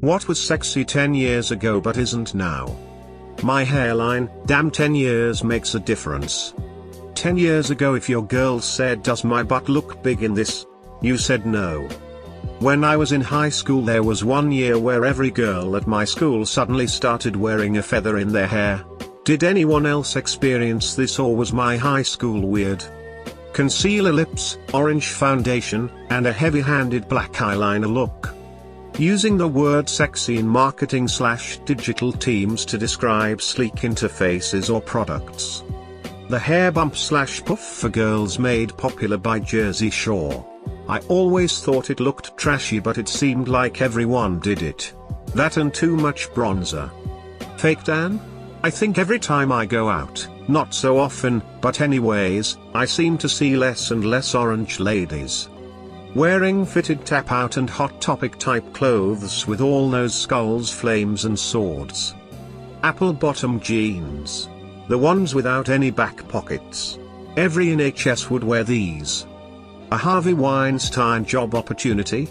What was sexy 10 years ago but isn't now? My hairline, damn 10 years makes a difference. 10 years ago if your girl said, "Does my butt look big in this?" you said no. When I was in high school there was one year where every girl at my school suddenly started wearing a feather in their hair. Did anyone else experience this, or was my high school weird? Concealer lips, orange foundation, and a heavy-handed black eyeliner look. Using the word sexy in marketing/digital teams to describe sleek interfaces or products. The hair bump/puff for girls made popular by Jersey Shore. I always thought it looked trashy, but it seemed like everyone did it. That and too much bronzer. Fake tan? I think every time I go out, not so often, but anyways, I seem to see less and less orange ladies wearing fitted tap-out and Hot Topic type clothes with all those skulls, flames and swords. Apple-bottom jeans. The ones without any back pockets. Every NHS would wear these. A Harvey Weinstein job opportunity?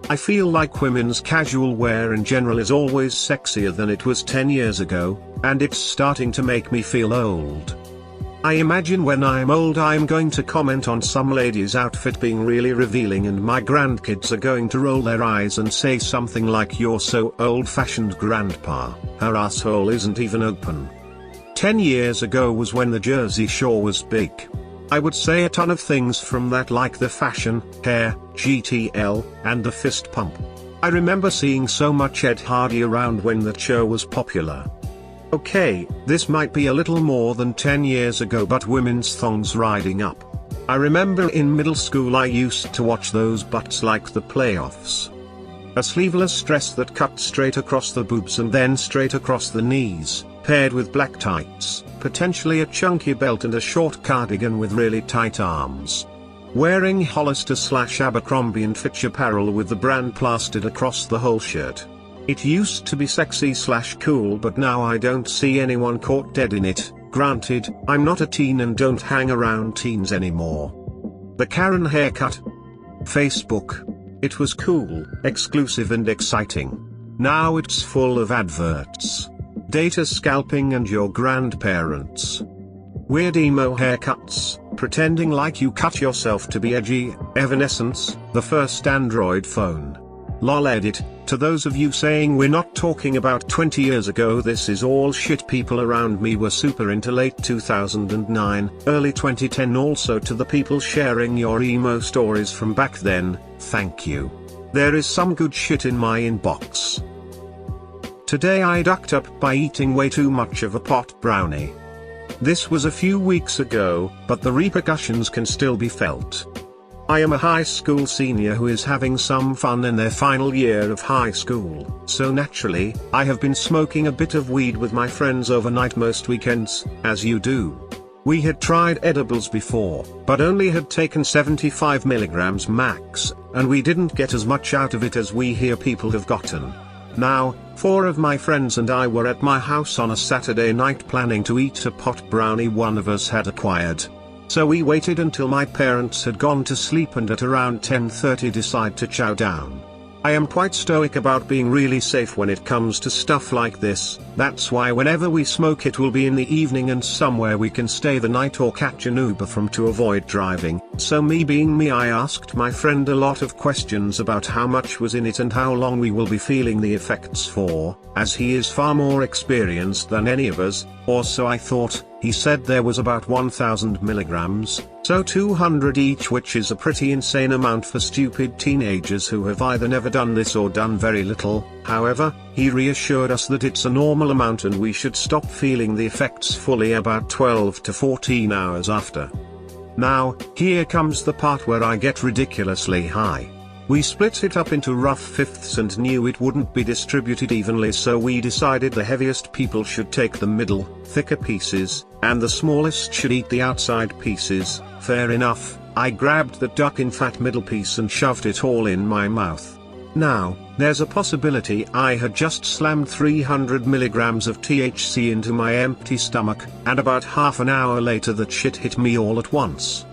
I feel like women's casual wear in general is always sexier than it was 10 years ago, and it's starting to make me feel old. I imagine when I'm old I'm going to comment on some lady's outfit being really revealing, and my grandkids are going to roll their eyes and say something like, "You're so old-fashioned, grandpa, her asshole isn't even open." 10 years ago was when the Jersey Shore was big. I would say a ton of things from that, like the fashion, hair, GTL, and the fist pump. I remember seeing so much Ed Hardy around when that show was popular. Okay, this might be a little more than 10 years ago, but women's thongs riding up. I remember in middle school I used to watch those butts like the playoffs. A sleeveless dress that cut straight across the boobs and then straight across the knees, paired with black tights, potentially a chunky belt and a short cardigan with really tight arms. Wearing Hollister/Abercrombie & Fitch apparel with the brand plastered across the whole shirt. It used to be sexy/cool, but now I don't see anyone caught dead in it. Granted, I'm not a teen and don't hang around teens anymore. The Karen haircut. Facebook. It was cool, exclusive and exciting. Now it's full of adverts. Data scalping and your grandparents. Weird emo haircuts, pretending like you cut yourself to be edgy. Evanescence, the first Android phone. Lol edit, to those of you saying we're not talking about 20 years ago, this is all shit. People around me were super into late 2009, early 2010. Also to the people sharing your emo stories from back then, thank you. There is some good shit in my inbox. Today I ducked up by eating way too much of a pot brownie. This was a few weeks ago, but the repercussions can still be felt. I am a high school senior who is having some fun in their final year of high school, so naturally, I have been smoking a bit of weed with my friends overnight most weekends, as you do. We had tried edibles before, but only had taken 75 milligrams max, and we didn't get as much out of it as we hear people have gotten. Now, 4 of my friends and I were at my house on a Saturday night planning to eat a pot brownie one of us had acquired. So we waited until my parents had gone to sleep and at around 10:30 decide to chow down. I am quite stoic about being really safe when it comes to stuff like this. That's why whenever we smoke it will be in the evening and somewhere we can stay the night or catch an Uber from to avoid driving. So me being me, I asked my friend a lot of questions about how much was in it and how long we will be feeling the effects for, as he is far more experienced than any of us, or so I thought. He said there was about 1000 milligrams, so 200 each, which is a pretty insane amount for stupid teenagers who have either never done this or done very little. However, he reassured us that it's a normal amount and we should stop feeling the effects fully about 12 to 14 hours after. Now, here comes the part where I get ridiculously high. We split it up into rough fifths and knew it wouldn't be distributed evenly, so we decided the heaviest people should take the middle, thicker pieces, and the smallest should eat the outside pieces. Fair enough. I grabbed the duck-in fat middle piece and shoved it all in my mouth. Now, there's a possibility I had just slammed 300 milligrams of THC into my empty stomach, and about half an hour later that shit hit me all at once.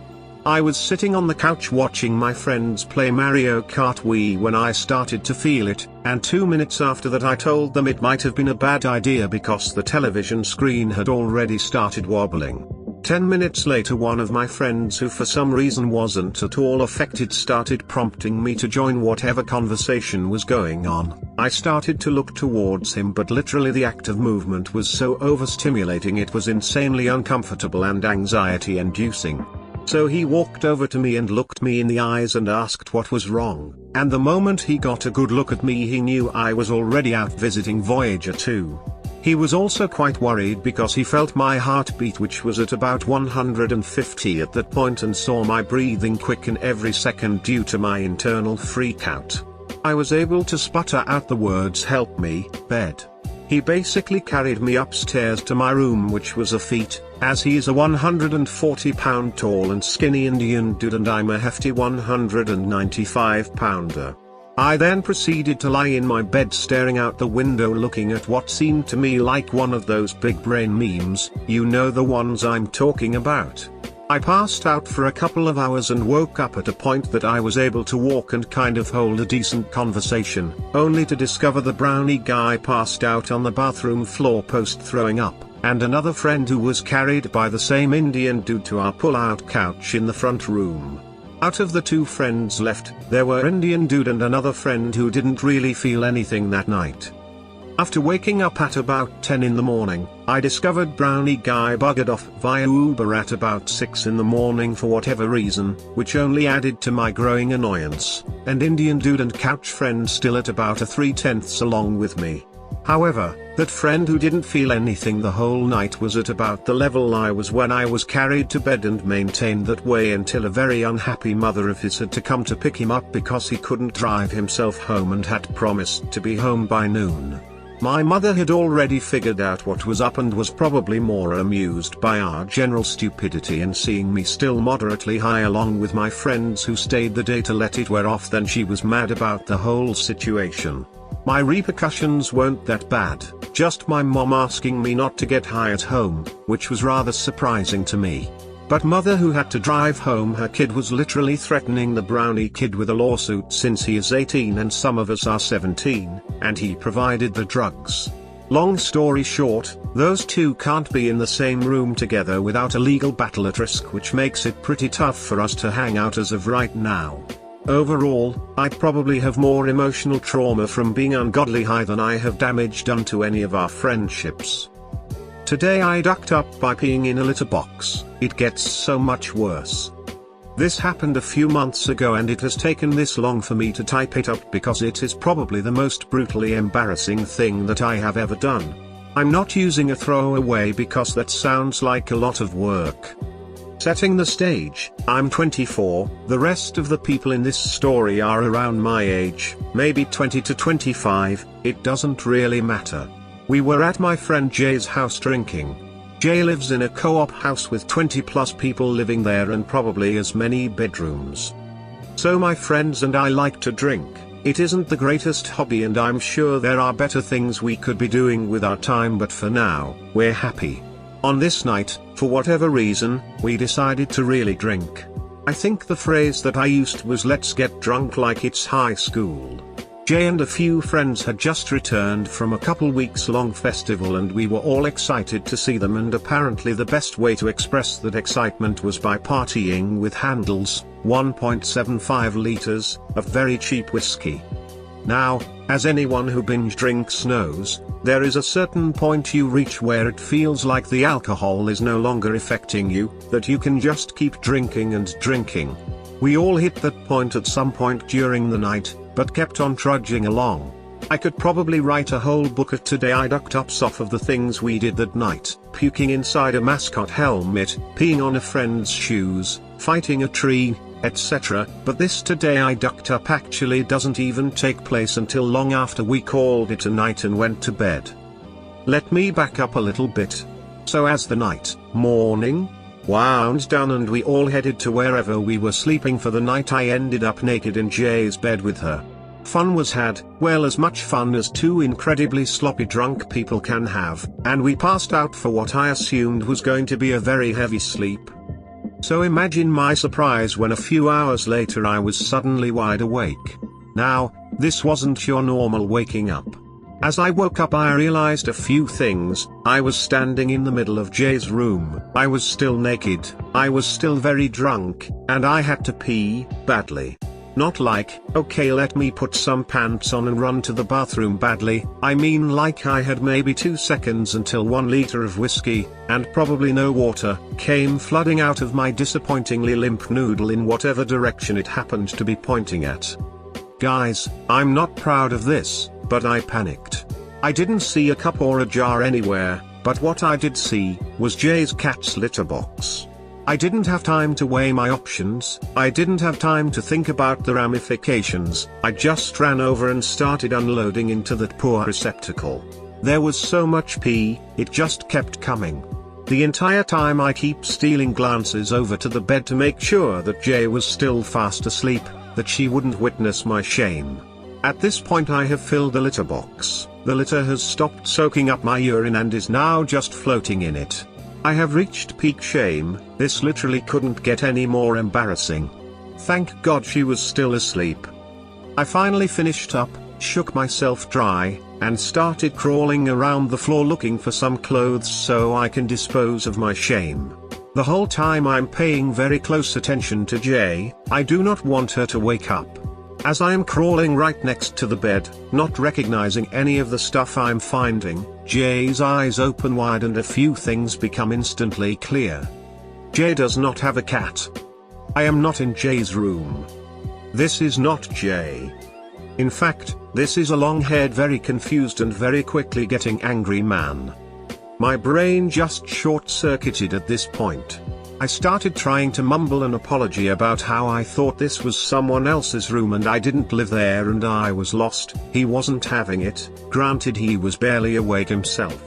I was sitting on the couch watching my friends play Mario Kart Wii when I started to feel it, and 2 minutes after that I told them it might have been a bad idea because the television screen had already started wobbling. 10 minutes later one of my friends who for some reason wasn't at all affected started prompting me to join whatever conversation was going on. I started to look towards him, but literally the act of movement was so overstimulating it was insanely uncomfortable and anxiety-inducing. So he walked over to me and looked me in the eyes and asked what was wrong, and the moment he got a good look at me he knew I was already out visiting Voyager 2. He was also quite worried because he felt my heartbeat, which was at about 150 at that point, and saw my breathing quicken every second due to my internal freakout. I was able to sputter out the words "help me, bed." He basically carried me upstairs to my room, which was a feat, as he's a 140-pound tall and skinny Indian dude and I'm a hefty 195-pounder. I then proceeded to lie in my bed staring out the window looking at what seemed to me like one of those big brain memes, you know the ones I'm talking about. I passed out for a couple of hours and woke up at a point that I was able to walk and kind of hold a decent conversation, only to discover the brownie guy passed out on the bathroom floor post throwing up, and another friend who was carried by the same Indian dude to our pull-out couch in the front room. Out of the two friends left, there were Indian dude and another friend who didn't really feel anything that night. After waking up at about 10 in the morning, I discovered brownie guy buggered off via Uber at about 6 in the morning for whatever reason, which only added to my growing annoyance, and Indian dude and couch friend still at about a 3/10 along with me. However, that friend who didn't feel anything the whole night was at about the level I was when I was carried to bed and maintained that way until a very unhappy mother of his had to come to pick him up because he couldn't drive himself home and had promised to be home by noon. My mother had already figured out what was up and was probably more amused by our general stupidity and seeing me still moderately high along with my friends who stayed the day to let it wear off than she was mad about the whole situation. My repercussions weren't that bad, just my mom asking me not to get high at home, which was rather surprising to me. But mother who had to drive home her kid was literally threatening the brownie kid with a lawsuit since he is 18 and some of us are 17, and he provided the drugs. Long story short, those two can't be in the same room together without a legal battle at risk, which makes it pretty tough for us to hang out as of right now. Overall, I probably have more emotional trauma from being ungodly high than I have damage done to any of our friendships. Today I ducked up by peeing in a litter box. It gets so much worse. This happened a few months ago and it has taken this long for me to type it up because it is probably the most brutally embarrassing thing that I have ever done. I'm not using a throwaway because that sounds like a lot of work. Setting the stage, I'm 24, the rest of the people in this story are around my age, maybe 20 to 25, it doesn't really matter. We were at my friend Jay's house drinking. Jay lives in a co-op house with 20 plus people living there and probably as many bedrooms. So my friends and I like to drink. It isn't the greatest hobby and I'm sure there are better things we could be doing with our time, but for now, we're happy. On this night, for whatever reason, we decided to really drink. I think the phrase that I used was "let's get drunk like it's high school." Jay and a few friends had just returned from a couple weeks long festival and we were all excited to see them, and apparently the best way to express that excitement was by partying with Handel's 1.75 liters of very cheap whiskey. Now, as anyone who binge drinks knows, there is a certain point you reach where it feels like the alcohol is no longer affecting you, that you can just keep drinking and drinking. We all hit that point at some point during the night, but kept on trudging along. I could probably write a whole book of today I ducked ups off of the things we did that night, puking inside a mascot helmet, peeing on a friend's shoes, fighting a tree, etc. But this today I ducked up actually doesn't even take place until long after we called it a night and went to bed. Let me back up a little bit. So as the morning, wound down and we all headed to wherever we were sleeping for the night, I ended up naked in Jay's bed with her. Fun was had, well, as much fun as two incredibly sloppy drunk people can have, and we passed out for what I assumed was going to be a very heavy sleep. So imagine my surprise when a few hours later I was suddenly wide awake. Now, this wasn't your normal waking up. As I woke up I realized a few things. I was standing in the middle of Jay's room, I was still naked, I was still very drunk, and I had to pee, badly. Not like, okay let me put some pants on and run to the bathroom badly, I mean like I had maybe 2 seconds until 1 liter of whiskey, and probably no water, came flooding out of my disappointingly limp noodle in whatever direction it happened to be pointing at. Guys, I'm not proud of this, but I panicked. I didn't see a cup or a jar anywhere, but what I did see was Jay's cat's litter box. I didn't have time to weigh my options, I didn't have time to think about the ramifications, I just ran over and started unloading into that poor receptacle. There was so much pee, it just kept coming. The entire time I keep stealing glances over to the bed to make sure that Jay was still fast asleep, that she wouldn't witness my shame. At this point I have filled the litter box, the litter has stopped soaking up my urine and is now just floating in it. I have reached peak shame, this literally couldn't get any more embarrassing. Thank God she was still asleep. I finally finished up, shook myself dry, and started crawling around the floor looking for some clothes so I can dispose of my shame. The whole time I'm paying very close attention to Jay, I do not want her to wake up. As I am crawling right next to the bed, not recognizing any of the stuff I'm finding, Jay's eyes open wide and a few things become instantly clear. Jay does not have a cat. I am not in Jay's room. This is not Jay. In fact, this is a long-haired, very confused and very quickly getting angry man. My brain just short-circuited at this point. I started trying to mumble an apology about how I thought this was someone else's room and I didn't live there and I was lost. He wasn't having it, granted he was barely awake himself.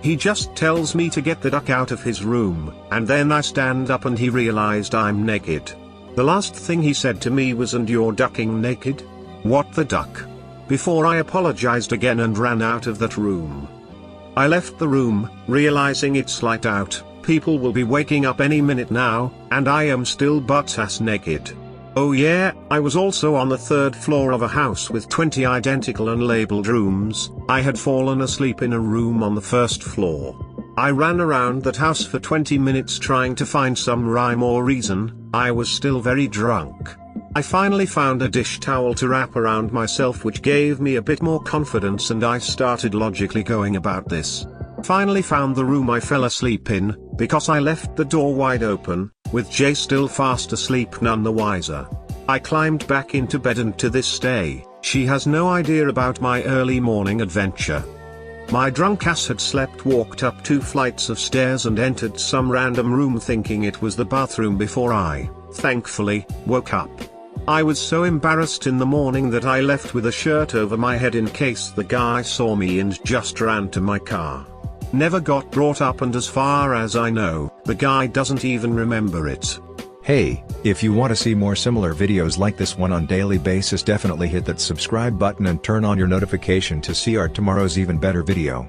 He just tells me to get the duck out of his room, and then I stand up and he realized I'm naked. The last thing he said to me was, "And you're ducking naked? What the duck?" Before I apologized again and ran out of that room. I left the room, realizing it's light out. People will be waking up any minute now, and I am still butt-ass naked. Oh yeah, I was also on the 3rd floor of a house with 20 identical unlabeled rooms. I had fallen asleep in a room on the 1st floor. I ran around that house for 20 minutes trying to find some rhyme or reason. I was still very drunk. I finally found a dish towel to wrap around myself, which gave me a bit more confidence, and I started logically going about this. Finally found the room I fell asleep in, because I left the door wide open, with Jay still fast asleep, none the wiser. I climbed back into bed and to this day, she has no idea about my early morning adventure. My drunk ass had slept, walked up 2 flights of stairs and entered some random room thinking it was the bathroom before I, thankfully, woke up. I was so embarrassed in the morning that I left with a shirt over my head in case the guy saw me and just ran to my car. Never got brought up, and as far as I know, the guy doesn't even remember it. Hey, if you want to see more similar videos like this one on daily basis, definitely hit that subscribe button and turn on your notification to see our tomorrow's even better video.